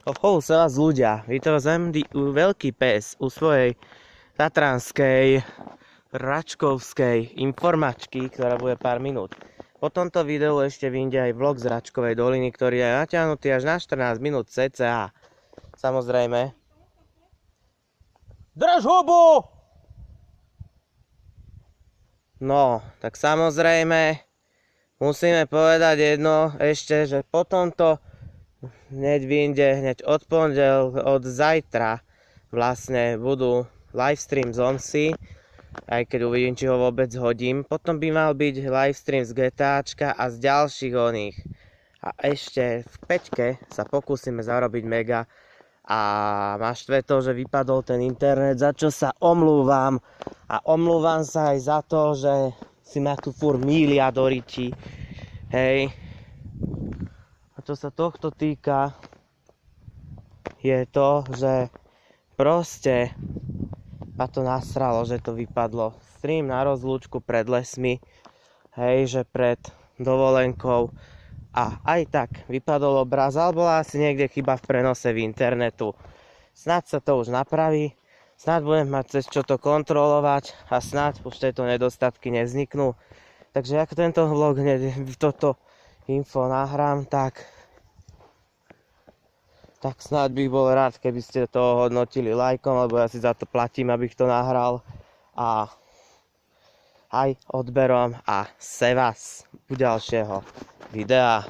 Sa vás ľudia, vytvozem veľký pes u svojej tatranskej račkovskej informačky, ktorá bude pár minút. Po tomto videu ešte vyjde aj vlog z Račkovej doliny, ktorý je natiahnutý až na 14 minút cca. Samozrejme. Drž hubu! No, tak samozrejme musíme povedať jedno ešte, že po tomto hneď vyjde, hneď od zajtra vlastne budú livestream z OMSI, aj keď uvidím, či ho vôbec hodím. Potom by mal byť livestream z GTAčka a z ďalších oných. A ešte v peťke sa pokúsime zarobiť mega a ma štve to, že vypadol ten internet, za čo sa omlúvam. A omlúvam sa aj za to, že si ma tu furt mília do riči. Hej. A čo sa tohto týka, je to, že proste ma to nasralo, že to vypadlo. Stream na rozlúčku pred lesmi, hej, že pred dovolenkou. A aj tak vypadol obraz, ale bola asi niekde chyba v prenose v internetu. Snáď sa to už napraví, snáď budem mať cez čo to kontrolovať a snáď už tieto nedostatky nevzniknú. Takže ako tento vlog toto info nahrám, tak snáď bych bol rád, keby ste to hodnotili lajkom, lebo ja si za to platím, abych to nahral. A aj odberom a se vás u ďalšieho videa.